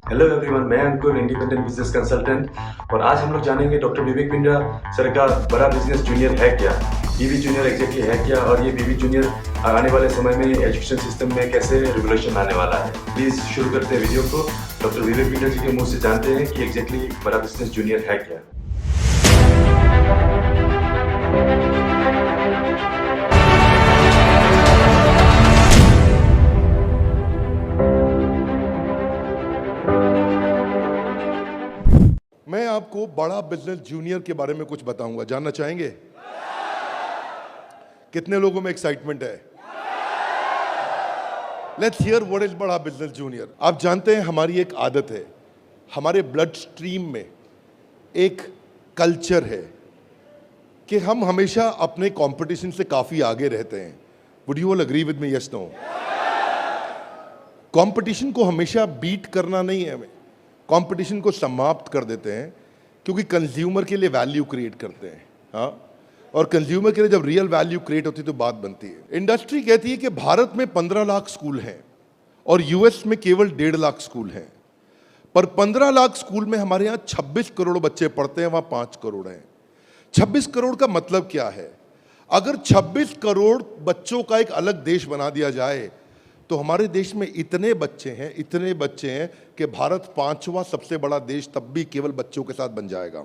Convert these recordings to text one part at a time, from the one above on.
Hello everyone, मैं अंकुर, independent business consultant. और आज हम लोग जानेंगे डॉक्टर विवेक बिंद्रा सर का बड़ा बिजनेस जूनियर है क्या, बीबी जूनियर एग्जैक्टली है क्या, और ये बीबी जूनियर आने वाले समय में एजुकेशन सिस्टम में कैसे रिवोल्यूशन लाने वाला है। प्लीज शुरू करते हैं वीडियो को। डॉक्टर विवेक बिंद्रा जी के मुंह से जानते हैं कि एग्जैक्टली बड़ा बिजनेस जूनियर है क्या। मैं आपको बड़ा बिजनेस जूनियर के बारे में कुछ बताऊंगा। जानना चाहेंगे? कितने लोगों में एक्साइटमेंट है? लेट्स हियर व्हाट इज बड़ा बिजनेस जूनियर। आप जानते हैं हमारी एक आदत है, हमारे ब्लड स्ट्रीम में एक कल्चर है कि हम हमेशा अपने कंपटीशन से काफी आगे रहते हैं। Would you all agree with me? Yes, no? Competition को हमेशा बीट करना नहीं है, हमें कंपटीशन को समाप्त कर देते हैं, क्योंकि कंज्यूमर के लिए वैल्यू क्रिएट करते हैं। हाँ, और कंज्यूमर के लिए जब रियल वैल्यू क्रिएट होती है तो बात बनती है। इंडस्ट्री कहती है कि भारत में 15 लाख स्कूल हैं और यूएस में केवल 1.5 लाख स्कूल हैं, पर 15 लाख स्कूल में हमारे यहाँ 26 करोड़ बच्चे पढ़ते हैं, वहां 5 करोड़ हैं। 26 करोड़ का मतलब क्या है? अगर 26 करोड़ बच्चों का एक अलग देश बना दिया जाए तो हमारे देश में इतने बच्चे हैं कि भारत 5वां सबसे बड़ा देश तब भी केवल बच्चों के साथ बन जाएगा।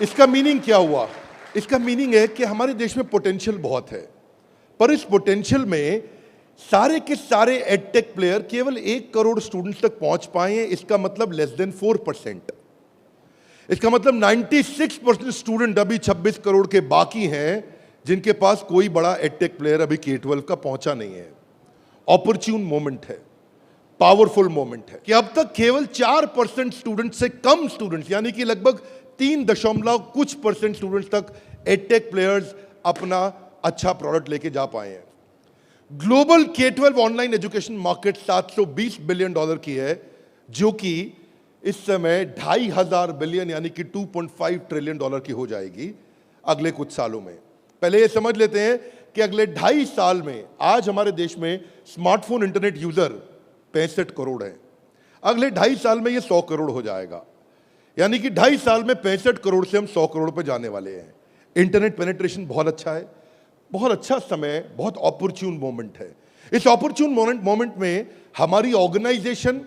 इसका मीनिंग क्या हुआ? इसका मीनिंग है कि हमारे देश में पोटेंशियल बहुत है, पर इस पोटेंशियल में सारे के सारे एडटेक प्लेयर केवल 1 करोड़ स्टूडेंट्स तक पहुंच पाए हैं। इसका मतलब लेस देन 4%। इसका मतलब 96% स्टूडेंट अभी 26 करोड़ के बाकी हैं जिनके पास कोई बड़ा एडटेक प्लेयर अभी K-12 का पहुंचा नहीं है। ऑपर्च्यून मोमेंट है, पावरफुल मोमेंट है कि अब तक केवल 4% स्टूडेंट से कम स्टूडेंट्स, यानी कि लगभग 3% स्टूडेंट्स तक एडटेक प्लेयर्स अपना अच्छा प्रोडक्ट लेके जा पाए हैं। Global K-12 online education market $720 billion की है, जो कि इस समय 2,500 बिलियन यानी कि $2.5 ट्रिलियन की हो जाएगी अगले कुछ सालों में। पहले ये समझ लेते हैं कि अगले 2.5 साल में आज हमारे देश में स्मार्टफोन इंटरनेट यूजर 65 करोड़ हैं। अगले 2.5 साल में ये 100 करोड़ हो जाएगा, यानी कि 2.5 साल में 65 करोड़ से हम 100 करोड़ पे जाने वाले हैं। इंटरनेट पेनिट्रेशन बहुत अच्छा है, बहुत अच्छा समय, बहुत ऑपर्च्यून मोमेंट है। इस ऑपर्च्यून मोमेंट में हमारी ऑर्गेनाइजेशन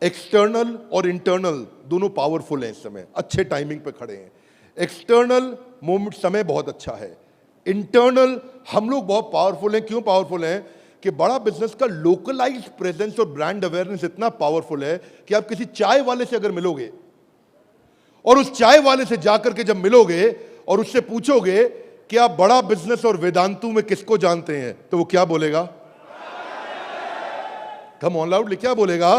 एक्सटर्नल और इंटरनल दोनों पावरफुल हैं। इस समय अच्छे टाइमिंग पे खड़े हैं। एक्सटर्नल मोमेंट समय बहुत अच्छा है, इंटरनल हम लोग बहुत पावरफुल हैं। क्यों पावरफुल हैं? कि बड़ा बिजनेस का लोकलाइज्ड प्रेजेंस और ब्रांड अवेयरनेस इतना पावरफुल है कि आप किसी चाय वाले से अगर मिलोगे और उस चाय वाले से जाकर के जब मिलोगे और उससे पूछोगे कि आप बड़ा बिजनेस और वेदांतु में किसको जानते हैं, तो वो क्या बोलेगा? कम ऑन लाउडली, क्या बोलेगा?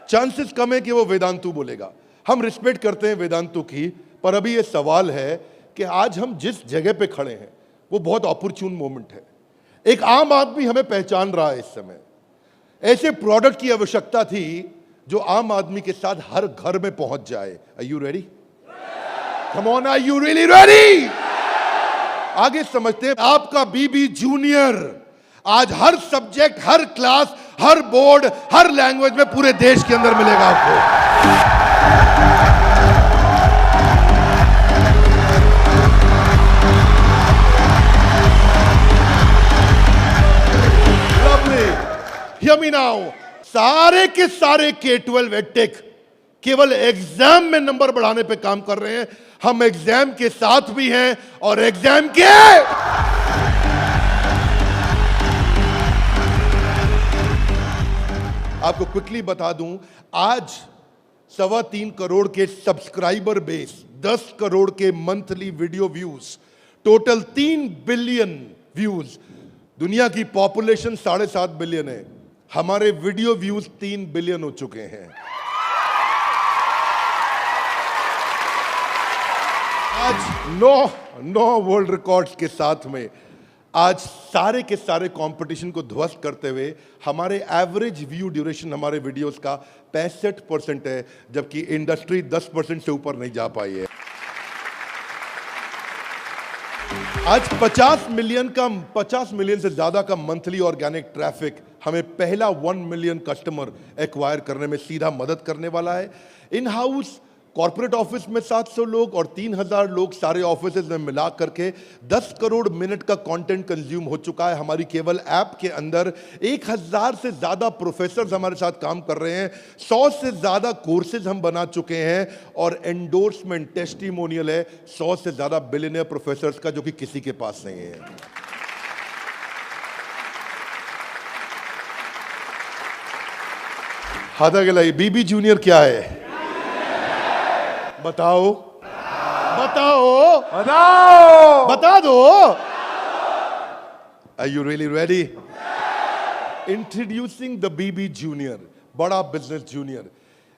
चांसेस कम है कि वो वेदांतु बोलेगा। हम रिस्पेक्ट करते हैं वेदांतु की, पर अभी ये सवाल है कि आज हम जिस जगह पे खड़े हैं वो बहुत ऑपर्च्यून मोमेंट है। एक आम आदमी हमें पहचान रहा है इस समय। ऐसे प्रोडक्ट की आवश्यकता थी जो आम आदमी के साथ हर घर में पहुंच जाए। Are you ready? Come on, are you really ready? आगे समझते हैं। आपका बीबी जूनियर आज हर सब्जेक्ट, हर क्लास, हर बोर्ड, हर लैंग्वेज में पूरे देश के अंदर मिलेगा आपको। Hear me now. सारे के सारे K-12 एडटेक केवल एग्जाम में नंबर बढ़ाने पे काम कर रहे हैं। हम एग्जाम के साथ भी हैं और एग्जाम के आपको क्विकली बता दूं, आज 3.25 करोड़ के सब्सक्राइबर बेस, 10 करोड़ के monthly video views, total 3 billion views. दुनिया की पॉपुलेशन 7.5 बिलियन है, हमारे वीडियो व्यूज 3 बिलियन हो चुके हैं। आज 9 वर्ल्ड रिकॉर्ड्स के साथ में आज सारे के सारे कंपटीशन को ध्वस्त करते हुए हमारे एवरेज व्यू ड्यूरेशन हमारे वीडियोस का 65% है, जबकि इंडस्ट्री 10% से ऊपर नहीं जा पाई है। आज 50 मिलियन से ज्यादा का मंथली ऑर्गेनिक ट्रैफिक हमें पहला 1 मिलियन कस्टमर एक्वायर करने में सीधा मदद करने वाला है। इन हाउस कॉर्पोरेट ऑफिस में 700 लोग और 3000 लोग सारे ऑफिसेज में मिला करके 10 करोड़ मिनट का कंटेंट कंज्यूम हो चुका है हमारी केवल ऐप के अंदर। 1000 से ज्यादा प्रोफेसर्स हमारे साथ काम कर रहे हैं, 100 से ज्यादा कोर्सेज हम बना चुके हैं और एंडोर्समेंट टेस्टिमोनियल है 100 से ज्यादा बिलियनियर प्रोफेसर्स का, जो कि किसी के पास नहीं है। हादा गलाई बीबी जूनियर क्या है? बताओ बताओ बताओ बता दो। Are you really ready? Introducing the BB Junior, बड़ा बिजनेस जूनियर।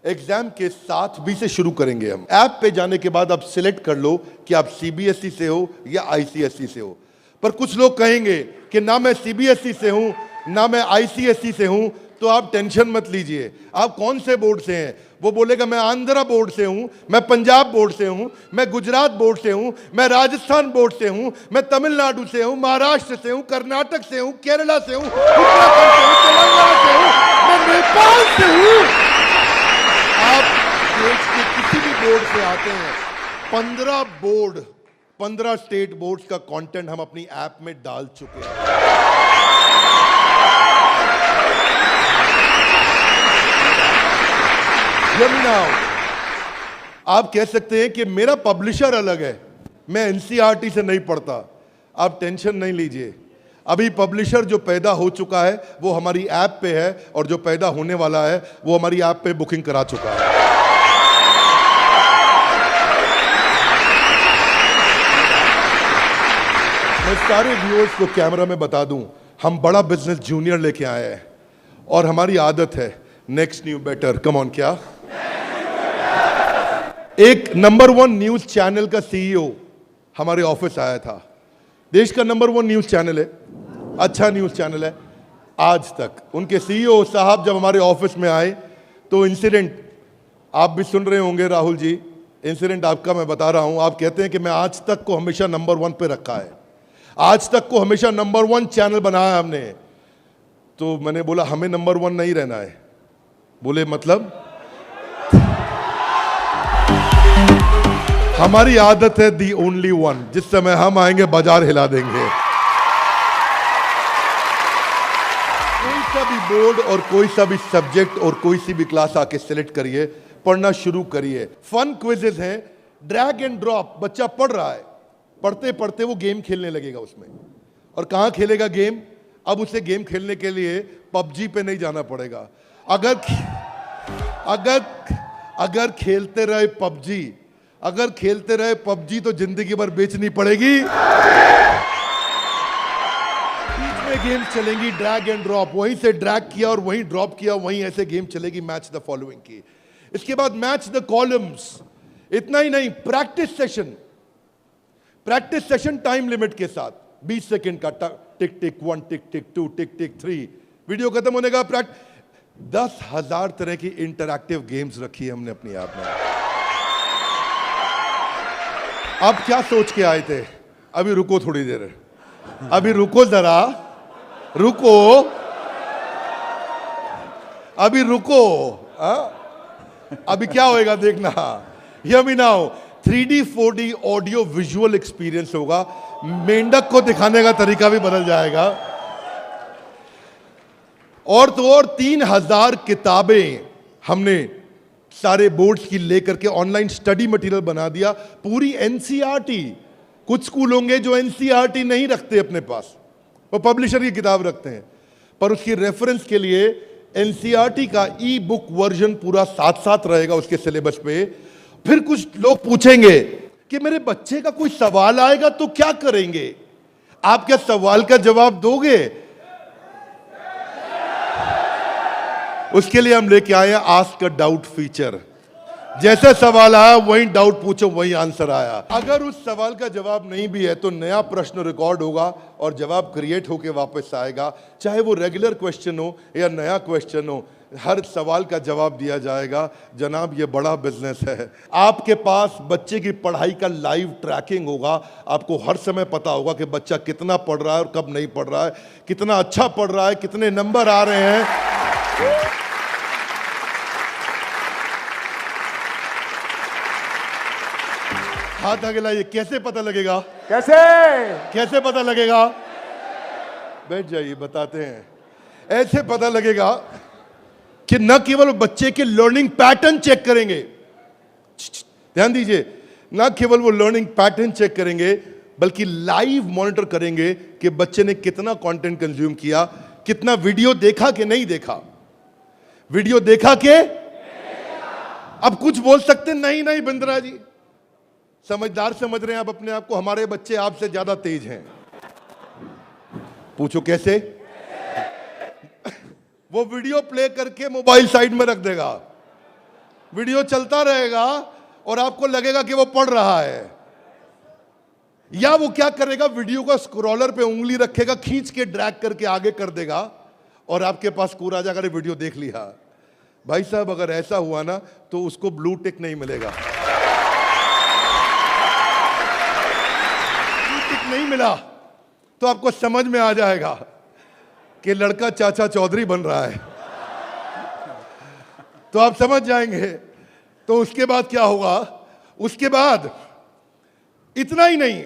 एग्जाम के साथ भी से शुरू करेंगे हम। ऐप पे जाने के बाद आप सिलेक्ट कर लो कि आप सीबीएसई से हो या आईसीएसई से हो। पर कुछ लोग कहेंगे कि ना मैं सीबीएसई से हूं ना मैं आईसीएसई से हूं, तो आप टेंशन मत लीजिए। आप कौन से बोर्ड से हैं? वो बोलेगा मैं आंध्रा बोर्ड से हूं, मैं पंजाब बोर्ड से हूं, मैं गुजरात बोर्ड से हूं, मैं राजस्थान बोर्ड से हूं, मैं तमिलनाडु से हूं, महाराष्ट्र से हूं, कर्नाटक से हूं, केरला से हूं, उत्तराखंड से हूं, तेलंगाना से हूं, मैं नेपाल से हूं। आप देश के किसी भी बोर्ड से आते हैं, 15 बोर्ड 15 स्टेट बोर्ड्स का कंटेंट हम अपनी ऐप में डाल चुके हैं। आप कह सकते हैं कि मेरा पब्लिशर अलग है, मैं एनसीईआरटी से नहीं पढ़ता। आप टेंशन नहीं लीजिए, अभी पब्लिशर जो पैदा हो चुका है वो हमारी ऐप पे है और जो पैदा होने वाला है वो हमारी ऐप पे बुकिंग करा चुका है। मैं सारे व्यूअर्स को कैमरा में बता दूं, हम बड़ा बिजनेस जूनियर लेके आए हैं और हमारी आदत है next new better. Come on, क्या एक नंबर 1 न्यूज चैनल का सीईओ हमारे ऑफिस आया था। देश का नंबर 1 न्यूज चैनल है, अच्छा न्यूज चैनल है। आज तक उनके सीईओ साहब जब हमारे ऑफिस में आए तो इंसिडेंट आप भी सुन रहे होंगे राहुल जी, इंसिडेंट आपका मैं बता रहा हूं। आप कहते हैं कि मैं आज तक को हमेशा नंबर 1 पे रखा है, आज तक को हमेशा नंबर 1 चैनल बनाया हमने। तो मैंने बोला हमें नंबर 1 नहीं रहना है। बोले मतलब? हमारी आदत है दी ओनली वन, जिस समय हम आएंगे बाजार हिला देंगे। कोई सा भी बोर्ड और कोई सा भी सब्जेक्ट और कोई सी भी क्लास आके सिलेक्ट करिए, पढ़ना शुरू करिए। फन क्विजेज हैं, ड्रैग एंड ड्रॉप। बच्चा पढ़ रहा है, पढ़ते पढ़ते वो गेम खेलने लगेगा उसमें। और कहां खेलेगा गेम? अब उसे गेम खेलने के लिए पबजी पे नहीं जाना पड़ेगा। अगर खेलते रहे पबजी, अगर खेलते रहे पबजी तो जिंदगी भर बेचनी पड़ेगी। बीच में गेम चलेंगी ड्रैग एंड ड्रॉप, वहीं से ड्रैग किया और वहीं ड्रॉप किया, वहीं ऐसे गेम चलेगी मैच द फॉलोइंग की। इसके बाद मैच द कॉलम्स। इतना ही नहीं, प्रैक्टिस सेशन टाइम लिमिट के साथ 20 सेकंड का, टिक टिक 1, टिक टिक 2, टिक टिक 3, वीडियो खत्म होने का 10,000 तरह की इंटरैक्टिव गेम्स रखी है हमने अपनी ऐप में। आप क्या सोच के आए थे? अभी रुको थोड़ी देर, अभी रुको जरा, रुको, अभी रुको। अभी क्या होएगा देखना। Hear me now, 3D 4D audio visual experience होगा। मेंढक को दिखाने का तरीका भी बदल जाएगा। और तो और 3000 किताबें हमने सारे बोर्ड्स की लेकर के ऑनलाइन स्टडी मटेरियल बना दिया। पूरी एनसीईआरटी, कुछ स्कूल होंगे जो एनसीईआरटी नहीं रखते अपने पास, वो पब्लिशर की किताब रखते हैं, पर उसकी रेफरेंस के लिए एनसीईआरटी का ई बुक वर्जन पूरा साथ साथ रहेगा उसके सिलेबस पे। फिर कुछ लोग पूछेंगे कि मेरे बच्चे का कोई सवाल आएगा तो क्या करेंगे? आप क्या सवाल का जवाब दोगे? उसके लिए हम लेके आए हैं आस्क अ डाउट फीचर। जैसे सवाल आया वही डाउट पूछो, वही आंसर आया। अगर उस सवाल का जवाब नहीं भी है तो नया प्रश्न रिकॉर्ड होगा और जवाब क्रिएट होके वापस आएगा, चाहे वो रेगुलर क्वेश्चन हो या नया क्वेश्चन हो। हर सवाल का जवाब दिया जाएगा। जनाब, ये बड़ा बिजनेस है। आपके पास बच्चे की पढ़ाई का लाइव ट्रैकिंग होगा। आपको हर समय पता होगा कि बच्चा कितना पढ़ रहा है और कब नहीं पढ़ रहा है, कितना अच्छा पढ़ रहा है, कितने नंबर आ रहे हैं। हाथ आगे लाइए। कैसे पता लगेगा? कैसे पता लगेगा? बैठ जाइए, बताते हैं। ऐसे पता लगेगा कि न केवल बच्चे के लर्निंग पैटर्न चेक करेंगे, ध्यान दीजिए, न केवल वो लर्निंग पैटर्न चेक करेंगे बल्कि लाइव मॉनिटर करेंगे कि बच्चे ने कितना कंटेंट कंज्यूम किया, कितना वीडियो देखा कि नहीं देखा। वीडियो देखा के? अब कुछ बोल सकते नहीं, नहीं बिंद्रा जी, समझदार समझ रहे हैं आप अपने आप को, हमारे बच्चे आपसे ज्यादा तेज हैं। पूछो कैसे? वो वीडियो प्ले करके मोबाइल साइड में रख देगा, वीडियो चलता रहेगा और आपको लगेगा कि वो पढ़ रहा है। या वो क्या करेगा, वीडियो का स्क्रॉलर पे उंगली रखेगा, खींच के ड्रैग करके आगे कर देगा और आपके पास स्कोर आ जाएगा, वीडियो देख लिया। भाई साहब, अगर ऐसा हुआ ना तो उसको ब्लू टिक नहीं मिलेगा। ब्लू टिक नहीं मिला तो आपको समझ में आ जाएगा कि लड़का चाचा चौधरी बन रहा है, तो आप समझ जाएंगे। तो उसके बाद क्या होगा? उसके बाद इतना ही नहीं,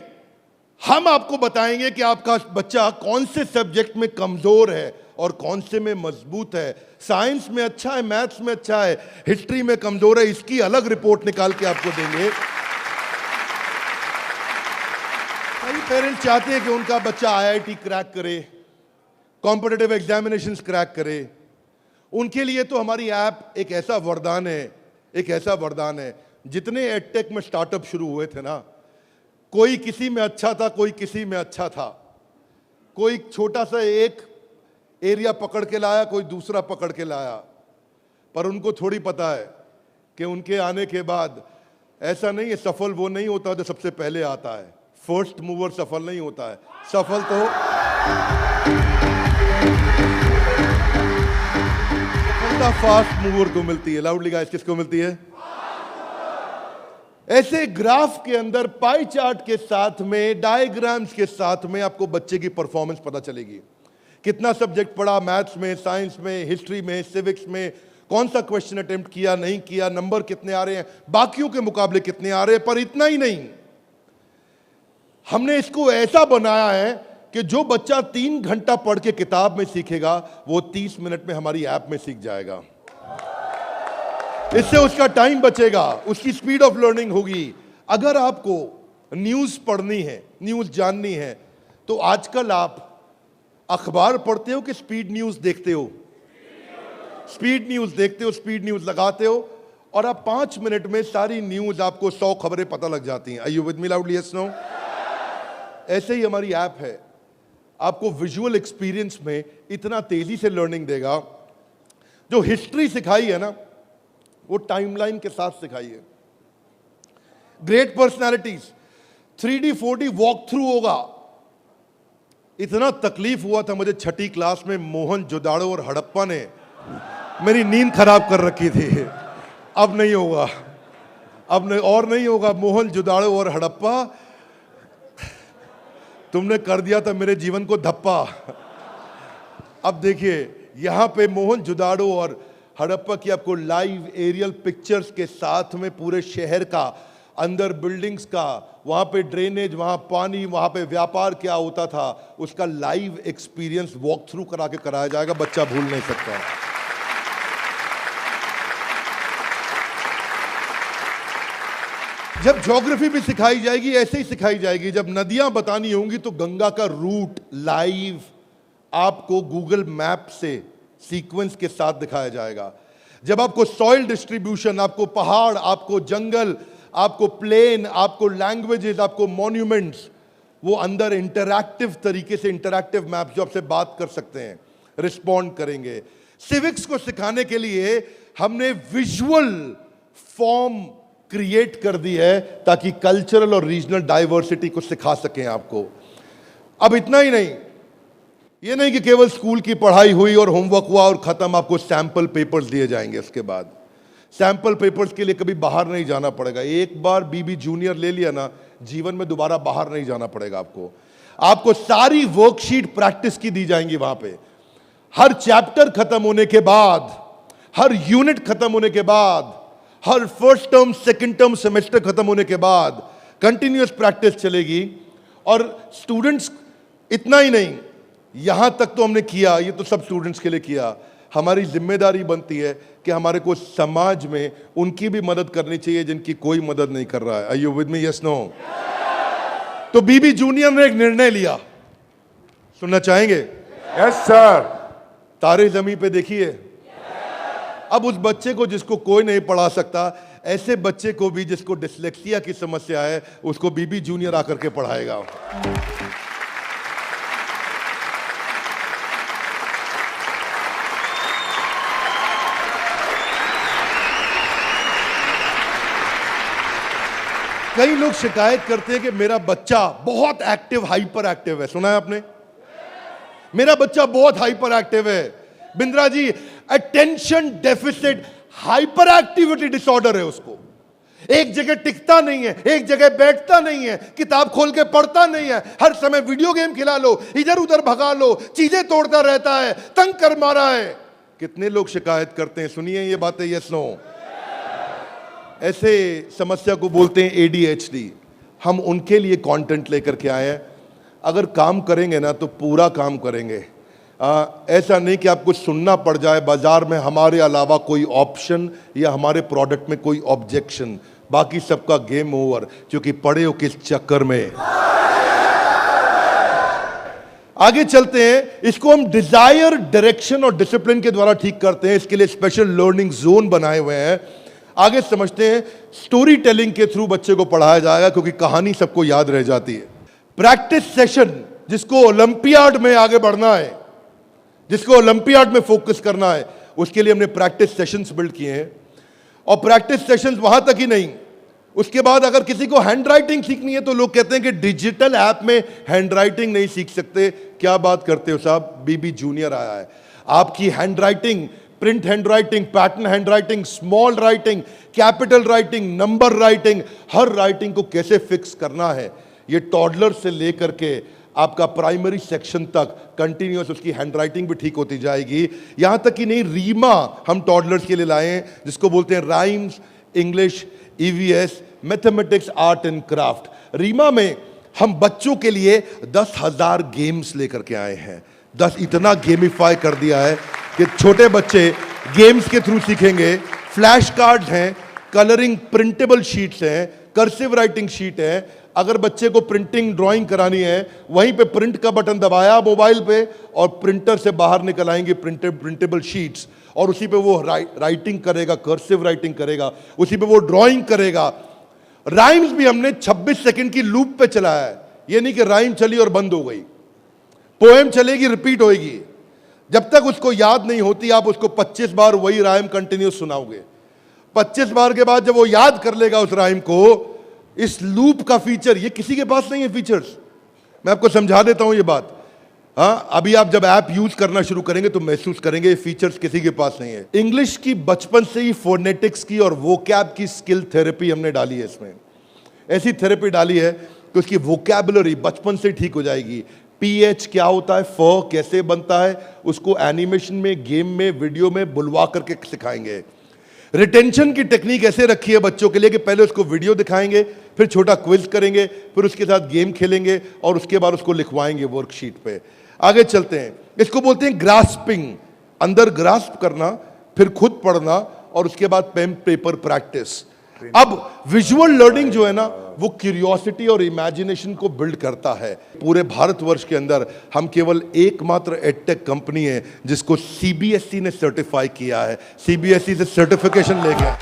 हम आपको बताएंगे कि आपका बच्चा कौन से सब्जेक्ट में कमजोर है और कौन से में मजबूत है। साइंस में अच्छा है, मैथ्स में अच्छा है, हिस्ट्री में कमजोर है, इसकी अलग रिपोर्ट निकाल के आपको देंगे। कई पेरेंट्स चाहते हैं कि उनका बच्चा आईआईटी क्रैक करे, कॉम्पिटिटिव एग्जामिनेशंस क्रैक करे। उनके लिए तो हमारी ऐप एक ऐसा वरदान है, एक ऐसा वरदान है। जितने एडटेक में स्टार्टअप शुरू हुए थे ना, कोई किसी में अच्छा था, कोई किसी में अच्छा था, कोई छोटा सा एक एरिया पकड़ के लाया, कोई दूसरा पकड़ के लाया, पर उनको थोड़ी पता है कि उनके आने के बाद ऐसा नहीं है, सफल वो नहीं होता जो सबसे पहले आता है। फर्स्ट मूवर सफल नहीं होता है, सफल तो फास्ट मूवर को मिलती है। लाउडली गाइस, किसको मिलती है? ऐसे ग्राफ के अंदर पाई चार्ट के साथ में, डायग्राम्स के साथ में आपको बच्चे की परफॉर्मेंस पता चलेगी। कितना सब्जेक्ट पढ़ा, मैथ्स में, साइंस में, हिस्ट्री में, सिविक्स में, कौन सा क्वेश्चन अटेम्प्ट किया, नहीं किया, नंबर कितने आ रहे हैं, बाकियों के मुकाबले कितने आ रहे हैं। पर इतना ही नहीं, हमने इसको ऐसा बनाया है कि जो बच्चा 3 घंटा पढ़ के किताब में सीखेगा, वो 30 मिनट में हमारी ऐप में सीख जाएगा। इससे उसका टाइम बचेगा, उसकी स्पीड ऑफ लर्निंग होगी। अगर आपको न्यूज़ पढ़नी है, न्यूज़ जाननी है, तो आजकल आप अखबार पढ़ते हो कि स्पीड न्यूज़ देखते हो? स्पीड न्यूज़ देखते हो, स्पीड न्यूज़ लगाते हो और आप 5 मिनट में सारी न्यूज़, आपको 100 खबरें पता लग जाती हैं। Are you with me loudly? Yes, no? ऐसे ही हमारी ऐप है, आपको विजुअल एक्सपीरियंस में इतना तेजी से लर्निंग देगा। जो हिस्ट्री सिखाई है ना, वो टाइमलाइन के साथ सिखाई है। Great personalities 3D 4D walk through होगा। इतना तकलीफ हुआ था मुझे 6ठी क्लास में, मोहन जोदाड़ो और हड़प्पा ने मेरी नींद खराब कर रखी थी। अब नहीं होगा, अब नहीं, और नहीं होगा। मोहन जोदाड़ो और हड़प्पा, तुमने कर दिया था मेरे जीवन को धप्पा। अब देखिए, यहां पे मोहन जोदाड़ो और हड़प्पा की आपको लाइव एरियल पिक्चर्स के साथ में पूरे शहर का, अंदर बिल्डिंग्स का, वहां पे ड्रेनेज, वहां पानी, वहां पे व्यापार क्या होता था, उसका लाइव एक्सपीरियंस वॉक थ्रू करा के कराया जाएगा। बच्चा भूल नहीं सकता। जब ज्योग्राफी भी सिखाई जाएगी, ऐसे ही सिखाई जाएगी। जब नदियां बतानी होंगी तो गंगा का रूट लाइव आपको गूगल मैप से सीक्वेंस के साथ दिखाया जाएगा। जब आपको सॉइल डिस्ट्रीब्यूशन, आपको पहाड़, आपको जंगल, आपको प्लेन, आपको लैंग्वेजेस, आपको मॉन्यूमेंट्स, वो अंदर इंटरैक्टिव तरीके से, इंटरैक्टिव मैप जो आपसे बात कर सकते हैं, रिस्पॉन्ड करेंगे। सिविक्स को सिखाने के लिए हमने विजुअल फॉर्म क्रिएट कर दी है ताकि कल्चरल और रीजनल डाइवर्सिटी को सिखा सकें आपको। अब इतना ही नहीं, ये नहीं कि केवल स्कूल की पढ़ाई हुई और होमवर्क हुआ और खत्म, आपको सैंपल पेपर्स दिए जाएंगे। उसके बाद सैंपल पेपर्स के लिए कभी बाहर नहीं जाना पड़ेगा। एक बार बीबी जूनियर ले लिया ना, जीवन में दोबारा बाहर नहीं जाना पड़ेगा आपको। आपको सारी वर्कशीट प्रैक्टिस की दी जाएंगी वहां पे। हर चैप्टर खत्म होने के बाद, हर यूनिट खत्म होने के बाद, हर first term second term semester खत्म होने के बाद कंटिन्यूअस प्रैक्टिस चलेगी। और स्टूडेंट्स, इतना ही नहीं, यहां तक तो हमने किया, ये तो सब स्टूडेंट्स के लिए किया। हमारी जिम्मेदारी बनती है कि हमारे को समाज में उनकी भी मदद करनी चाहिए जिनकी कोई मदद नहीं कर रहा है। Are you with me? Yes, no? तो बीबी जूनियर ने एक निर्णय लिया, सुनना चाहेंगे? Yes sir. तारे जमीन पे देखिए। अब उस बच्चे को जिसको कोई नहीं पढ़ा सकता, ऐसे बच्चे को भी जिसको डिसलेक्सिया की समस्या है, उसको बीबी जूनियर आकर के पढ़ाएगा। कई लोग शिकायत करते हैं कि मेरा बच्चा बहुत एक्टिव, हाइपर एक्टिव है। सुना है आपने? मेरा बच्चा बहुत हाइपर एक्टिव है। Bindra ji, attention deficit hyperactivity disorder है उसको। एक जगह टिकता नहीं है, एक जगह बैठता नहीं है, किताब खोल के पढ़ता नहीं है, हर समय वीडियो गेम खिला लो, इधर उधर भगा लो, चीजें तोड़ता रहता है, तंग कर मारा है। कितने लोग शिकायत करते हैं? सुनिए ये बातें, यस नो? ऐसे समस्या को बोलते हैं ADHD। हम उनके लिए कंटेंट लेकर के आए हैं। अगर काम करेंगे ना तो पूरा काम करेंगे। ऐसा नहीं कि आपको सुनना पड़ जाए बाजार में हमारे अलावा कोई ऑप्शन या हमारे प्रोडक्ट में कोई ऑब्जेक्शन, बाकी सबका गेम ओवर, क्योंकि पड़े हो किस चक्कर में। आगे चलते हैं। इसको हम डिजायर, डायरेक्शन और डिसिप्लिन के द्वारा ठीक करते हैं। इसके लिए स्पेशल लर्निंग जोन बनाए हुए हैं। आगे समझते हैं। स्टोरी टेलिंग के थ्रू बच्चे को पढ़ाया जाएगा, क्योंकि कहानी सबको याद रह जाती है। प्रैक्टिस सेशन, जिसको ओलंपियाड में आगे बढ़ना है, जिसको ओलंपियाड में फोकस करना है, उसके लिए हमने प्रैक्टिस सेशंस बिल्ड किए हैं। और प्रैक्टिस सेशंस वहां तक ही नहीं, उसके बाद अगर किसी को हैंड राइटिंग सीखनी है तो लोग कहते हैं कि डिजिटल ऐप में हैंड राइटिंग नहीं सीख सकते। क्या बात करते हो साहब, बीबी जूनियर आया है। आपकी handwriting, print handwriting, pattern handwriting, small writing, capital writing, number writing, हर राइटिंग को कैसे फिक्स करना है, ये टॉडलर से लेकर के आपका प्राइमरी सेक्शन तक कंटिन्यूअस उसकी हैंड राइटिंग भी ठीक होती जाएगी। यहां तक कि नहीं, रीमा हम टॉडलर्स के लिए लाए हैं, जिसको बोलते हैं rhymes, English, EVS, mathematics, art and craft. रीमा में हम बच्चों के लिए 10,000 गेम्स लेकर के आए हैं। 10 इतना गेमिफाई कर दिया है कि छोटे बच्चे गेम्स के थ्रू सीखेंगे। फ्लैश कार्ड्स हैं, कलरिंग प्रिंटेबल शीट्स हैं, कर्सिव राइटिंग शीट है। अगर बच्चे को प्रिंटिंग ड्राइंग करानी है, वहीं पे प्रिंट का बटन दबाया मोबाइल पे और प्रिंटर से बाहर निकल आएंगे प्रिंटेबल शीट्स, और उसी पे वो राइटिंग करेगा, कर्सिव राइटिंग करेगा, उसी पे वो ड्राइंग करेगा। राइम्स भी हमने 26 सेकंड की लूप पे चलाया है। ये नहीं कि राइम चली और बंद हो गई। पोएम चलेगी, रिपीट होएगी। जब तक उसको याद नहीं होती, आप उसको 25 बार वही राइम कंटिन्यूस सुनाओगे। 25 बार के बाद जब वो याद कर लेगा उस राइम को, इस लूप का फीचर ये किसी के पास नहीं है। फीचर्स मैं आपको समझा देता हूं ये बात। हाँ, अभी आप जब ऐप यूज करना शुरू करेंगे तो महसूस करेंगे ये फीचर्स किसी के पास नहीं है। इंग्लिश की बचपन से ही फोनेटिक्स की और वोकैब की स्किल थेरेपी हमने डाली है। इसमें ऐसी थेरेपी डाली है कि उसकी वोकैबुलरी बचपन से ठीक हो जाएगी। PH क्या होता है, फ कैसे बनता है, उसको एनिमेशन में, गेम में, वीडियो में बुलवा करके सिखाएंगे। रिटेंशन की टेक्निक ऐसे रखी है बच्चों के लिए कि पहले उसको वीडियो दिखाएंगे, फिर छोटा क्विज करेंगे, फिर उसके साथ गेम खेलेंगे और उसके बाद उसको लिखवाएंगे वर्कशीट पे। आगे चलते हैं। इसको बोलते हैं ग्रास्पिंग, अंदर ग्रास्प करना, फिर खुद पढ़ना और उसके बाद पेन पेपर प्रैक्टिस। अब विजुअल लर्निंग जो है ना, वो क्यूरियोसिटी और इमेजिनेशन को बिल्ड करता है। पूरे भारतवर्ष के अंदर हम केवल एकमात्र एडटेक कंपनी है जिसको CBSE ने सर्टिफाई किया है। CBSE से सर्टिफिकेशन ले गया।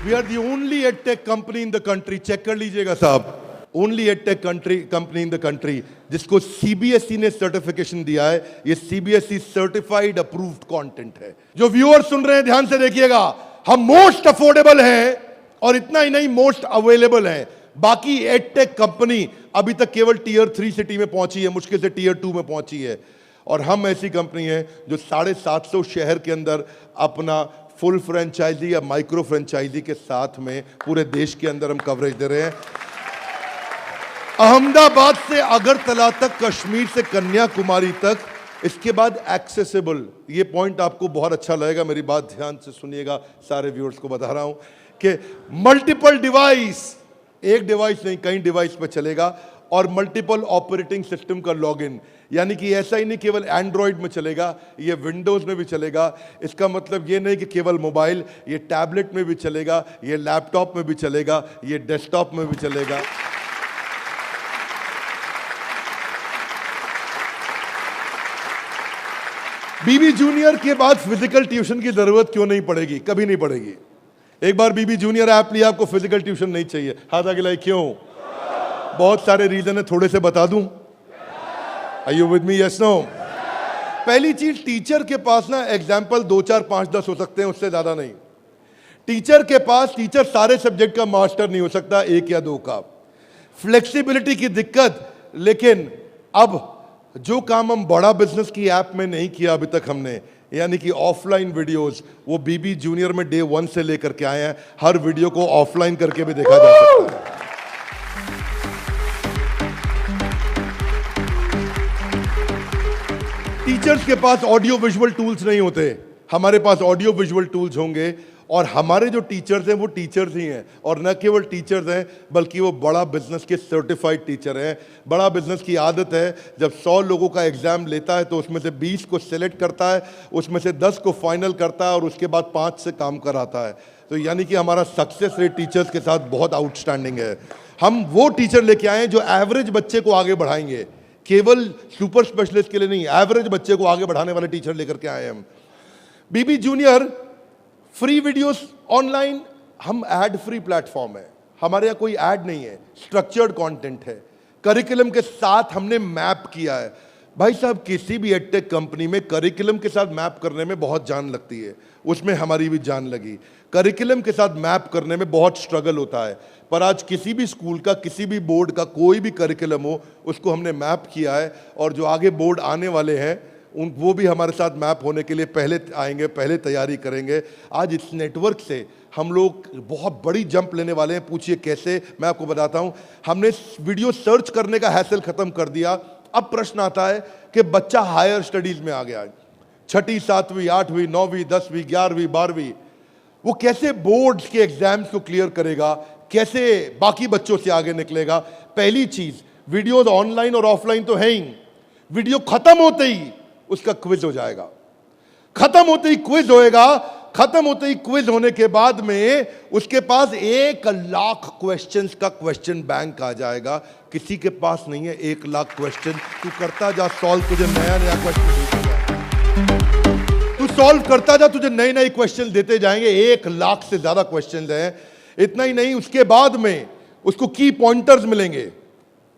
We are the only edtech company in the country, check कर लीजिएगा साहब, only edtech company in the country जिसको CBSE ने सर्टिफिकेशन दिया है। ये CBSE सर्टिफाइड अप्रूव्ड कंटेंट है। जो व्यूअर सुन रहे हैं ध्यान से देखिएगा, हम मोस्ट अफोर्डेबल हैं और इतना ही नहीं, मोस्ट अवेलेबल हैं। बाकी एडटेक कंपनी अभी तक केवल टीयर 3 सिटी में पहुंची है, मुश्किल से टीयर 2 में पहुंची है। और हम ऐसी कंपनी है जो 750 शहर के अंदर अपना फुल फ्रेंचाइजी या माइक्रो फ्रेंचाइजी के साथ में पूरे देश के अंदर हम कवरेज दे रहे हैं। अहमदाबाद से अगरतला तक, कश्मीर से कन्याकुमारी तक, इसके बाद एक्सेसिबल। ये पॉइंट आपको बहुत अच्छा लगेगा, मेरी बात ध्यान से सुनिएगा, सारे व्यूअर्स को बता रहा हूं कि मल्टीपल डिवाइस, एक डिवाइस नहीं कई डिवाइस पे चलेगा, और मल्टीपल ऑपरेटिंग सिस्टम का लॉगिन, यानी कि ऐसा ही नहीं केवल एंड्रॉइड में चलेगा, ये विंडोज में भी चलेगा। इसका मतलब ये नहीं कि केवल मोबाइल, ये टैबलेट में भी चलेगा, ये लैपटॉप में भी चलेगा, ये डेस्कटॉप में भी चलेगा। बीबी जूनियर के बाद फिजिकल ट्यूशन की जरूरत क्यों नहीं पड़ेगी? कभी नहीं पड़ेगी। एक बार बीबी जूनियर ऐप लिया, आपको फिजिकल ट्यूशन नहीं चाहिए। हाथ आगे लाइए, क्यों? बहुत सारे रीजन है, थोड़े से बता दूं। Are you with me? Yes no? पहली चीज, टीचर के पास ना एग्जाम्पल 2 4 5 10 हो सकते हैं, उससे ज्यादा नहीं। टीचर के पास, टीचर सारे सब्जेक्ट का मास्टर नहीं हो सकता, 1 या 2 का। फ्लेक्सिबिलिटी की दिक्कत, लेकिन अब जो काम हम बड़ा बिजनेस की ऐप में नहीं किया अभी तक हमने, यानी कि ऑफलाइन वीडियोस, वो बीबी जूनियर में डे 1 से लेकर के आए हैं। हर वीडियो को ऑफलाइन करके भी देखा जा सकता है। टीचर्स के पास ऑडियो विजुअल टूल्स नहीं होते, हमारे पास ऑडियो विजुअल टूल्स होंगे। और हमारे जो टीचर्स हैं वो टीचर्स ही हैं, और न केवल टीचर्स हैं बल्कि वो बड़ा बिजनेस के सर्टिफाइड टीचर हैं। बड़ा बिजनेस की आदत है, जब 100 लोगों का एग्जाम लेता है तो उसमें से 20 को सिलेक्ट करता है, उसमें से 10 को फाइनल करता है, और उसके बाद 5 से काम कराता है। तो यानी कि हमारा सक्सेस रेट टीचर्स के साथ बहुत आउटस्टैंडिंग है। हम वो टीचर लेके आए हैं जो एवरेज बच्चे को आगे बढ़ाएंगे, केवल सुपर स्पेशलिस्ट के लिए नहीं, एवरेज बच्चे को आगे बढ़ाने वाले टीचर लेकर के आए हैं हम। बीबी जूनियर फ्री वीडियोस ऑनलाइन, हम एड फ्री प्लेटफॉर्म है, हमारे यहाँ कोई ऐड नहीं है, स्ट्रक्चर्ड कंटेंट है, करिकुलम के साथ हमने मैप किया है। भाई साहब, किसी भी एडटेक कंपनी में करिकुलम के साथ मैप करने में बहुत जान लगती है, उसमें हमारी भी जान लगी। करिकुलम के साथ मैप करने में बहुत स्ट्रगल होता है, पर आज किसी भी स्कूल का, किसी भी बोर्ड का कोई भी करिकुलम हो, उसको हमने मैप किया है। और जो आगे बोर्ड आने वाले हैं वो भी हमारे साथ मैप होने के लिए पहले आएंगे, पहले तैयारी करेंगे। आज इस नेटवर्क से हम लोग बहुत बड़ी जंप लेने वाले हैं। पूछिए कैसे, मैं आपको बताता हूं। हमने वीडियो सर्च करने का हैसल खत्म कर दिया। अब प्रश्न आता है कि बच्चा हायर स्टडीज में आ गया है, 6ठी 7वीं 8वीं 9वीं 10वीं 11वीं 12वीं, वो कैसे बोर्ड्स के एग्जाम्स को क्लियर करेगा, कैसे बाकी बच्चों से आगे निकलेगा? पहली चीज, वीडियोज ऑनलाइन और ऑफलाइन तो है ही। वीडियो खत्म होते ही उसका क्विज हो जाएगा, खत्म होते ही क्विज होएगा, खत्म होते ही क्विज होने के बाद में उसके पास 1 लाख क्वेश्चंस का क्वेश्चन बैंक आ जाएगा। किसी के पास नहीं है 1 लाख क्वेश्चन। तू करता जा सॉल्व, तुझे नया नया क्वेश्चन, तू सॉल्व करता जा, तुझे नए नए क्वेश्चन देते जाएंगे। 1 लाख से ज्यादा क्वेश्चन हैं। इतना ही नहीं, उसके बाद में उसको की पॉइंटर्स मिलेंगे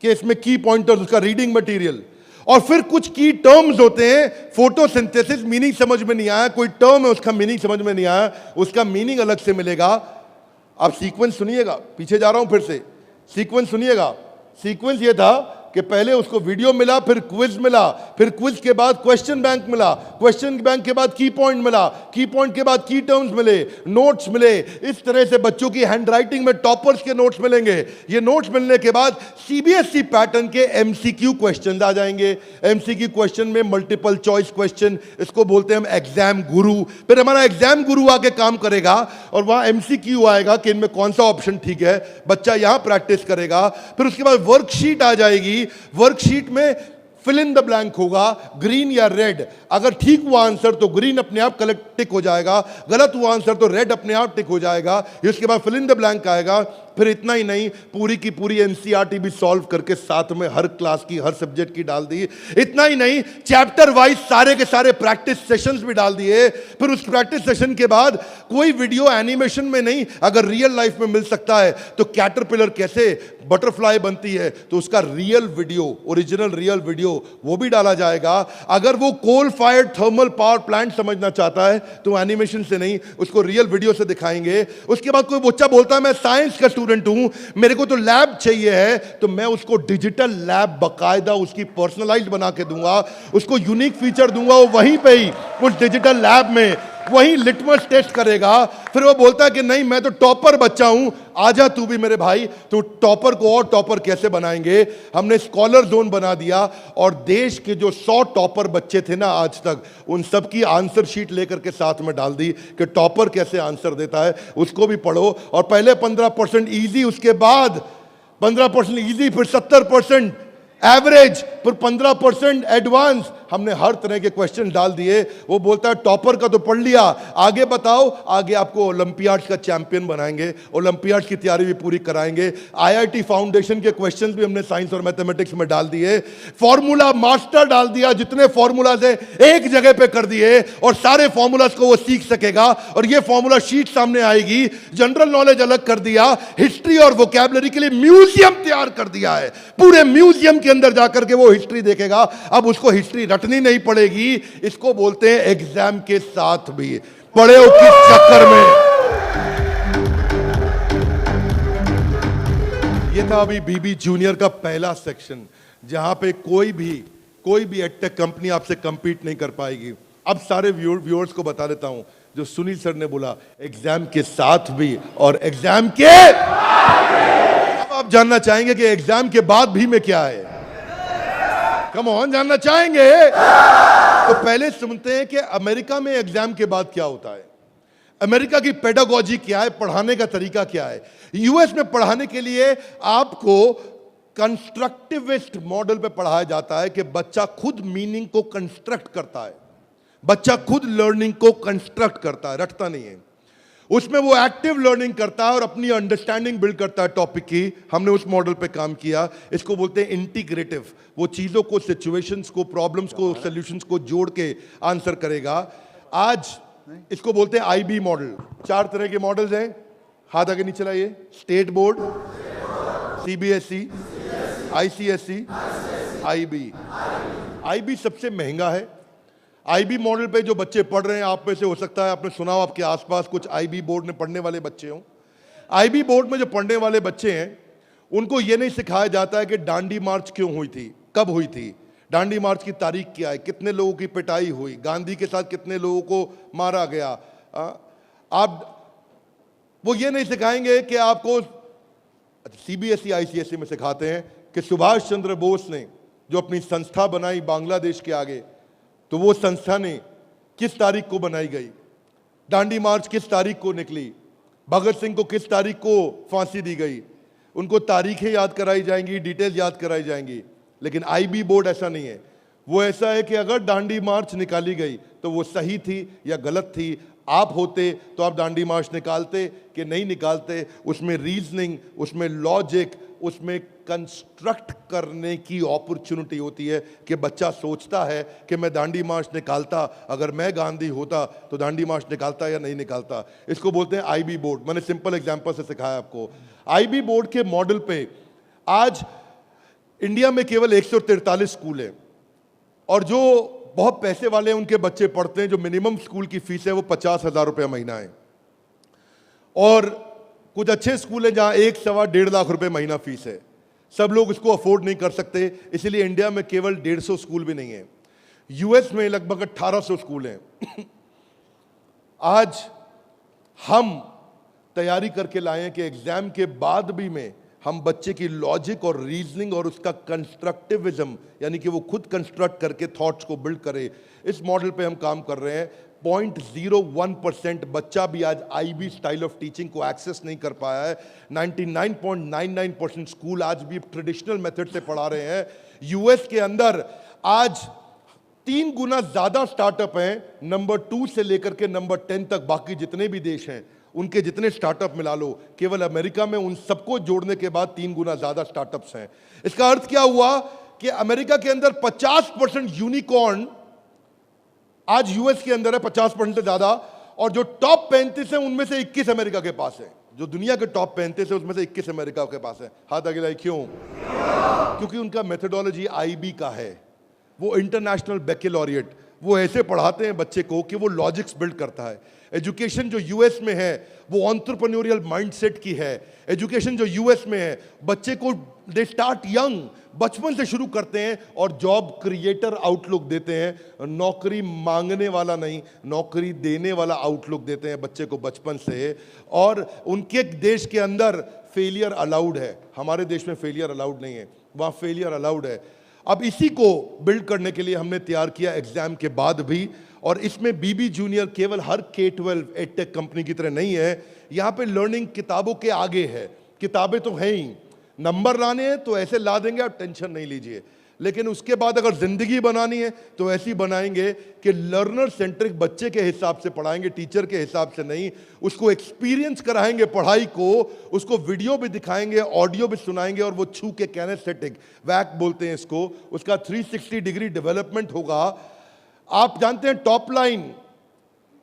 कि इसमें की पॉइंटर्स, उसका रीडिंग मटेरियल, और फिर कुछ की टर्म्स होते हैं। फोटोसिंथेसिस, मीनिंग समझ में नहीं आया, कोई टर्म है उसका मीनिंग समझ में नहीं आया, उसका मीनिंग अलग से मिलेगा। आप सीक्वेंस सुनिएगा, पीछे जा रहा हूं फिर से, सीक्वेंस सुनिएगा। सीक्वेंस ये था कि पहले उसको वीडियो मिला, फिर क्विज मिला, फिर क्विज के बाद क्वेश्चन बैंक मिला, क्वेश्चन बैंक के बाद की पॉइंट मिला, की पॉइंट के बाद की टर्म्स मिले, नोट्स मिले। इस तरह से बच्चों की हैंडराइटिंग में टॉपर्स के नोट्स मिलेंगे। ये नोट्स मिलने के बाद सीबीएसई पैटर्न के एमसीक्यू क्वेश्चन आ जाएंगे। एमसीक्यू क्वेश्चन में मल्टीपल चॉइस क्वेश्चन, इसको बोलते हैं हम एग्जाम गुरु। फिर हमारा एग्जाम गुरु आके काम करेगा और वहां एमसीक्यू आएगा कि इनमें कौन सा ऑप्शन ठीक है, बच्चा यहां प्रैक्टिस करेगा। फिर उसके बाद वर्कशीट आ जाएगी, वर्कशीट में फिल इन द ब्लैंक होगा, ग्रीन या रेड। अगर ठीक हुआ आंसर तो ग्रीन अपने आप कलेक्ट टिक हो जाएगा, गलत हुआ आंसर तो रेड अपने आप टिक हो जाएगा। इसके बाद फिल इन द ब्लैंक आएगा। फिर इतना ही नहीं, पूरी की पूरी एनसीईआरटी भी सॉल्व करके साथ में हर क्लास की, हर सब्जेक्ट की डाल दी। इतना ही नहीं, चैप्टर वाइज सारे के सारे प्रैक्टिस सेशंस भी डाल दिए। फिर उस प्रैक्टिस सेशन के बाद कोई वीडियो एनिमेशन में नहीं, अगर रियल लाइफ में मिल सकता है तो कैटरपिलर कैसे बटरफ्लाई बनती है तो उसका real video, original real video, वो भी डाला जाएगा। अगर वो coal fired thermal power plant समझना चाहता है तो एनिमेशन से नहीं, उसको रियल वीडियो से दिखाएंगे। उसके बाद कोई बच्चा बोलता है मैं साइंस का स्टूडेंट हूं, मेरे को तो लैब चाहिए है, तो मैं उसको डिजिटल लैब बकायदा उसकी पर्सनलाइज्ड बना के दूंगा, उसको यूनिक फीचर दूंगा, वो वहीं पे ही उस डिजिटल लैब में वही लिटमस टेस्ट करेगा। फिर वो बोलता है कि नहीं मैं तो टॉपर बच्चा हूं, आजा तू भी मेरे भाई, तो टॉपर को और टॉपर कैसे बनाएंगे। हमने स्कॉलर जोन बना दिया और देश के जो 100 टॉपर बच्चे थे ना आज तक, उन सब की आंसर शीट लेकर के साथ में डाल दी कि टॉपर कैसे आंसर देता है, उसको भी पढ़ो। और पहले 15% इजी, उसके बाद 15% इजी, फिर 70% एवरेज, फिर 15% एडवांस। हमने हर तरह के क्वेश्चन डाल दिए। वो बोलता है टॉपर का तो पढ़ लिया, आगे बताओ। आगे आपको ओलंपियाड्स का चैंपियन बनाएंगे, ओलंपियाड्स की तैयारी भी पूरी कराएंगे। आईआईटी फाउंडेशन के क्वेश्चंस भी हमने साइंस और मैथमेटिक्स में डाल दिए। फॉर्मूला मास्टर डाल दिया, जितने फॉर्मूलाज है एक जगह पे कर दिए और सारे फॉर्मूलाज को वो सीख सकेगा। और ये फॉर्मूला शीट सामने आएगी। जनरल नॉलेज अलग कर दिया, हिस्ट्री और वोकैबुलरी के लिए म्यूजियम तैयार कर दिया है। पूरे म्यूजियम के अंदर जाकर के वो हिस्ट्री देखेगा। अब उसको हिस्ट्री रटनी नहीं पड़ेगी, इसको बोलते हैं एग्जाम के साथ भी। पढ़े हो किस चक्कर में। ये था अभी बीबी जूनियर का पहला सेक्शन, जहां पे कोई भी एडटेक कंपनी आपसे कंपीट नहीं कर पाएगी। अब सारे व्यूअर्स को बता देता हूं जो सुनील सर ने बोला, एग्जाम के साथ भी और एग्जाम के अब आप जानना चाहेंगे कि एग्जाम के बाद भी में क्या है। कम ऑन, जानना चाहेंगे तो पहले सुनते हैं कि अमेरिका में एग्जाम के बाद क्या होता है, अमेरिका की पेडागोजी क्या है, पढ़ाने का तरीका क्या है। यूएस में पढ़ाने के लिए आपको कंस्ट्रक्टिविस्ट मॉडल पे पढ़ाया जाता है कि बच्चा खुद मीनिंग को कंस्ट्रक्ट करता है, बच्चा खुद लर्निंग को कंस्ट्रक्ट करता है, रटता नहीं है। उसमें वो एक्टिव लर्निंग करता है और अपनी अंडरस्टैंडिंग बिल्ड करता है टॉपिक की। हमने उस मॉडल पे काम किया। इसको बोलते हैं इंटीग्रेटिव। वो चीजों को, सिचुएशंस को, प्रॉब्लम्स को, सॉल्यूशंस को जोड़ के आंसर करेगा। आज इसको बोलते हैं आईबी मॉडल। 4 तरह के मॉडल्स हैं, हाथ आगे नीचे लाइए। State board, CBSE, ICSE, IB. IB सबसे महंगा है। आईबी मॉडल पे जो बच्चे पढ़ रहे हैं, आप में से हो सकता है आपने सुना हो आपके आसपास कुछ आईबी बोर्ड में पढ़ने वाले बच्चे हों। आईबी बोर्ड में जो पढ़ने वाले बच्चे हैं, उनको ये नहीं सिखाया जाता है कि डांडी मार्च क्यों हुई थी, कब हुई थी, डांडी मार्च की तारीख क्या है, कितने लोगों की पिटाई हुई, गांधी के साथ कितने लोगों को मारा गया। आप वो ये नहीं सिखाएंगे कि आपको, सीबीएसई आईसीएसई में सिखाते हैं कि सुभाष चंद्र बोस ने जो अपनी संस्था बनाई बांग्लादेश के आगे, तो वो संस्था ने किस तारीख को बनाई गई, डांडी मार्च किस तारीख को निकली, भगत सिंह को किस तारीख को फांसी दी गई। उनको तारीखें याद कराई जाएंगी, डिटेल याद कराई जाएंगी। लेकिन आईबी बोर्ड ऐसा नहीं है। वो ऐसा है कि अगर डांडी मार्च निकाली गई तो वो सही थी या गलत थी। आप होते तो आप डांडी मार्च निकालते कि नहीं निकालते। उसमें रीजनिंग, उसमें लॉजिक, उसमें कंस्ट्रक्ट करने की अपॉर्चुनिटी होती है कि बच्चा सोचता है कि मैं डांडी मार्च निकालता, अगर मैं गांधी होता तो डांडी मार्च निकालता या नहीं निकालता। इसको बोलते हैं आईबी बोर्ड। मैंने सिंपल एग्जांपल से सिखाया आपको। आईबी बोर्ड के मॉडल पे आज इंडिया में केवल 143 स्कूल हैं और जो बहुत पैसे वाले हैं उनके बच्चे पढ़ते हैं। जो मिनिमम स्कूल की फीस है वो 50,000 रुपये महीना है। और कुछ अच्छे स्कूल हैं जहां 1 सवा 1.5 लाख रुपए महीना फीस है। सब लोग इसको अफोर्ड नहीं कर सकते, इसलिए इंडिया में केवल 150 स्कूल भी नहीं है। यूएस में लगभग 1800 स्कूल हैं। आज हम तैयारी करके लाए हैं कि एग्जाम के बाद भी में हम बच्चे की लॉजिक और रीजनिंग और उसका कंस्ट्रक्टिविज्म, यानी कि वो खुद कंस्ट्रक्ट करके थॉट्स को बिल्ड करे, इस मॉडल पे हम काम कर रहे हैं। 0.01% बच्चा भी आज आईबी स्टाइल ऑफ टीचिंग को एक्सेस नहीं कर पाया है। 99.99% स्कूल आज भी ट्रेडिशनल मेथड से पढ़ा रहे हैं। यूएस के अंदर आज 3 गुना ज्यादा स्टार्टअप हैं, नंबर 2 से लेकर के नंबर 10 तक। बाकी जितने भी देश हैं उनके जितने स्टार्टअप मिला लो, केवल अमेरिका में उन सबको जोड़ने के बाद 3 गुना ज्यादा स्टार्टअप्स हैं। इसका अर्थ क्या हुआ कि अमेरिका के अंदर 50% यूनिकॉर्न आज यूएस के अंदर है, 50% से ज्यादा। और जो टॉप 35 है उनमें से 21 अमेरिका के पास है। जो दुनिया के टॉप 35 है उसमें से 21 अमेरिका के पास है। हाथ आगे लाइए। क्यों? क्योंकि उनका मेथोडोलॉजी आईबी का है। वो इंटरनेशनल बैकलॉरिएट, वो ऐसे पढ़ाते हैं बच्चे को कि वो लॉजिक्स बिल्ड करता है। एजुकेशन जो यूएस में है वो एंटरप्रेन्योरियल माइंडसेट की है। एजुकेशन जो यूएस में है, बच्चे को दे स्टार्ट यंग, बचपन से शुरू करते हैं और जॉब क्रिएटर आउटलुक देते हैं, नौकरी मांगने वाला नहीं, नौकरी देने वाला आउटलुक देते हैं बच्चे को बचपन से। और उनके देश के अंदर फेलियर अलाउड है, हमारे देश में फेलियर अलाउड नहीं है, वहाँ फेलियर अलाउड है। अब इसी को बिल्ड करने के लिए हमने तैयार किया एग्जाम के बाद भी, और इसमें बीबी जूनियर केवल हर K-12 एडटेक कंपनी की तरह नहीं है। यहाँ पे लर्निंग किताबों के आगे है, किताबें तो हैं ही, नंबर लाने हैं तो ऐसे ला देंगे, आप टेंशन नहीं लीजिए, लेकिन उसके बाद अगर जिंदगी बनानी है तो ऐसी बनाएंगे कि लर्नर सेंट्रिक बच्चे के हिसाब से पढ़ाएंगे, टीचर के हिसाब से नहीं। उसको एक्सपीरियंस कराएंगे पढ़ाई को, उसको वीडियो भी दिखाएंगे, ऑडियो भी सुनाएंगे, और वो छू के कैनेस्थेटिक वैक बोलते हैं इसको, उसका 360 डिग्री डेवलपमेंट होगा। आप जानते हैं टॉप लाइन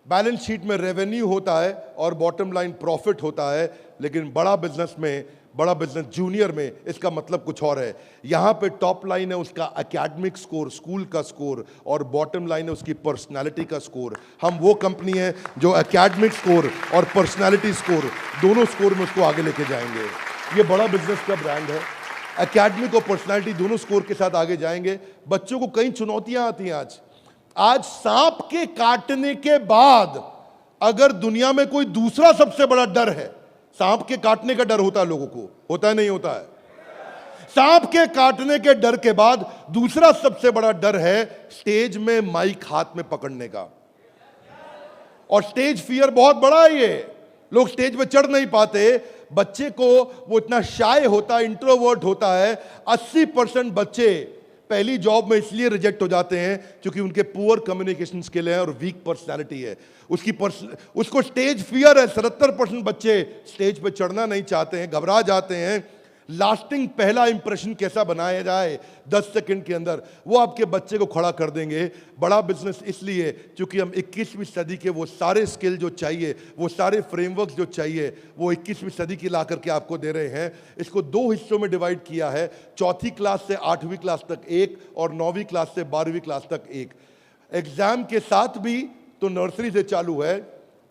बैलेंस शीट में रेवेन्यू होता है और बॉटम लाइन प्रॉफिट होता है, लेकिन बड़ा बिजनेस में, बड़ा बिजनेस जूनियर में इसका मतलब कुछ और है। यहाँ पे टॉप लाइन है उसका एकेडमिक स्कोर, स्कूल का स्कोर, और बॉटम लाइन है उसकी पर्सनालिटी का स्कोर। हम वो कंपनी है जो एकेडमिक स्कोर और पर्सनालिटी स्कोर, दोनों स्कोर में उसको आगे लेके जाएंगे। ये बड़ा बिजनेस का ब्रांड है, एकेडमिक और पर्सनालिटी दोनों स्कोर के साथ आगे जाएंगे। बच्चों को कई चुनौतियां आती हैं आज सांप के काटने के बाद अगर दुनिया में कोई दूसरा सबसे बड़ा डर है, सांप के काटने का डर होता है लोगों को, होता है नहीं होता है? सांप के काटने के डर के बाद दूसरा सबसे बड़ा डर है स्टेज में माइक हाथ में पकड़ने का। और स्टेज फियर बहुत बड़ा है, ये लोग स्टेज पे चढ़ नहीं पाते। बच्चे को वो इतना शाय होता है, इंट्रोवर्ट होता है। 80% बच्चे पहली जॉब में इसलिए रिजेक्ट हो जाते हैं क्योंकि उनके पुअर कम्युनिकेशन स्किल है और वीक पर्सनालिटी है, उसको स्टेज फियर है। 77% बच्चे स्टेज पे चढ़ना नहीं चाहते हैं, घबरा जाते हैं। लास्टिंग पहला इंप्रेशन कैसा बनाया जाए 10 सेकंड के अंदर, वो आपके बच्चे को खड़ा कर देंगे। बड़ा बिजनेस इसलिए क्योंकि हम 21वीं सदी के वो सारे स्किल जो चाहिए, वो सारे फ्रेमवर्क जो चाहिए, वो 21वीं सदी की ला करके आपको दे रहे हैं। इसको 2 हिस्सों में डिवाइड किया है, 4th क्लास से 8वीं क्लास तक एक, और 9वीं क्लास से 12वीं क्लास तक एक। एग्जाम के साथ भी तो नर्सरी से चालू है,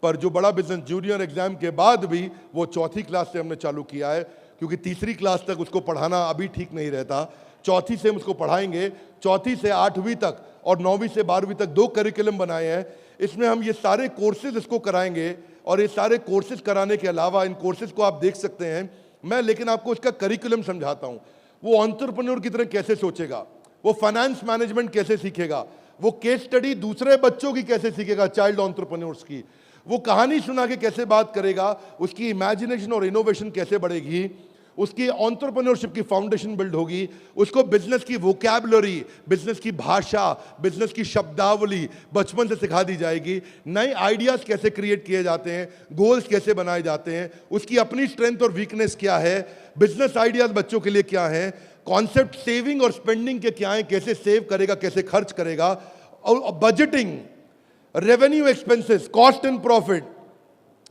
पर जो बड़ा बिजनेस जूनियर एग्जाम के बाद भी वो 4th क्लास से हमने चालू किया है, क्योंकि 3री क्लास तक उसको पढ़ाना अभी ठीक नहीं रहता। 4th से हम उसको पढ़ाएंगे, 4th से 8वीं तक और 9वीं से 12वीं तक 2 करिकुलम बनाए हैं। इसमें हम ये सारे कोर्सेज इसको कराएंगे, और ये सारे कोर्सेज कराने के अलावा इन कोर्सेज को आप देख सकते हैं मैं, लेकिन आपको इसका करिकुलम समझाता हूँ। वो एंटरप्रेन्योर की तरह कैसे सोचेगा, वो फाइनेंस मैनेजमेंट कैसे सीखेगा, वो केस स्टडी दूसरे बच्चों की कैसे सीखेगा, चाइल्ड एंटरप्रेन्योर्स की, वो कहानी सुना के कैसे बात करेगा, उसकी इमेजिनेशन और इनोवेशन कैसे बढ़ेगी, उसकी एंटरप्रेन्योरशिप की फाउंडेशन बिल्ड होगी, उसको बिजनेस की वोकैबुलरी, बिजनेस की भाषा, बिजनेस की शब्दावली बचपन से सिखा दी जाएगी। नए आइडियाज कैसे क्रिएट किए जाते हैं, गोल्स कैसे बनाए जाते हैं, उसकी अपनी स्ट्रेंथ और वीकनेस क्या है, बिजनेस आइडियाज बच्चों के लिए क्या है, कॉन्सेप्ट सेविंग और स्पेंडिंग के क्या है, कैसे सेव करेगा, कैसे खर्च करेगा, और budgeting, revenue expenses, cost and profit,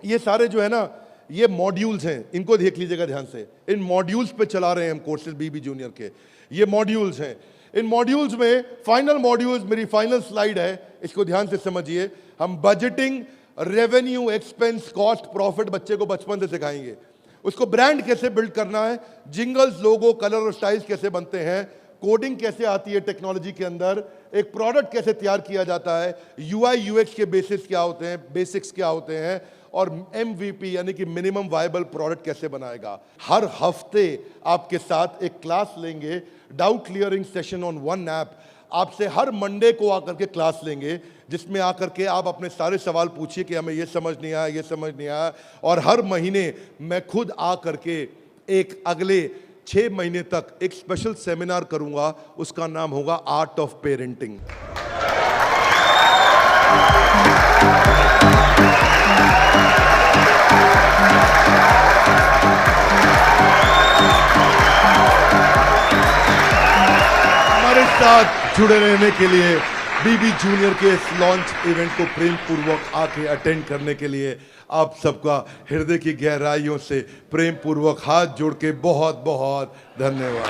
ये सारे जो है ना, ये मॉड्यूल्स हैं, इनको देख लीजिएगा ध्यान से। इन मॉड्यूल्स पे चला रहे हैं हम कोर्सेज बीबी जूनियर के, ये मॉड्यूल्स हैं। इन मॉड्यूल्स में फाइनल मॉड्यूल्स, मेरी फाइनल स्लाइड है, इसको ध्यान से समझिए। हम budgeting, revenue, expense, cost, profit बच्चे को बचपन से सिखाएंगे। उसको ब्रांड कैसे बिल्ड करना है, जिंगल्स, लोगो, कलर और स्टाइल्स कैसे बनते हैं, कोडिंग कैसे आती है टेक्नोलॉजी के अंदर, एक प्रोडक्ट कैसे तैयार किया जाता है, यूआई यूएक्स के बेसिस क्या होते हैं, बेसिक्स क्या होते हैं, और MVP यानी कि मिनिमम वायबल प्रोडक्ट कैसे बनाएगा। हर हफ्ते आपके साथ एक क्लास लेंगे, doubt clearing session on one app. आपसे हर मंडे को आकर के क्लास लेंगे, जिसमें आकर के आप अपने सारे सवाल पूछिए कि हमें ये समझ नहीं आया, ये समझ नहीं आया। और हर महीने मैं खुद आकर के एक अगले 6 महीने तक एक स्पेशल सेमिनार करूंगा, उसका नाम होगा आर्ट ऑफ पेरेंटिंग। हमारे साथ जुड़े रहने के लिए, बीबी जूनियर के इस लॉन्च इवेंट को प्रेम पूर्वक आके अटेंड करने के लिए आप सबका हृदय की गहराइयों से प्रेम पूर्वक हाथ जोड़ के बहुत बहुत धन्यवाद।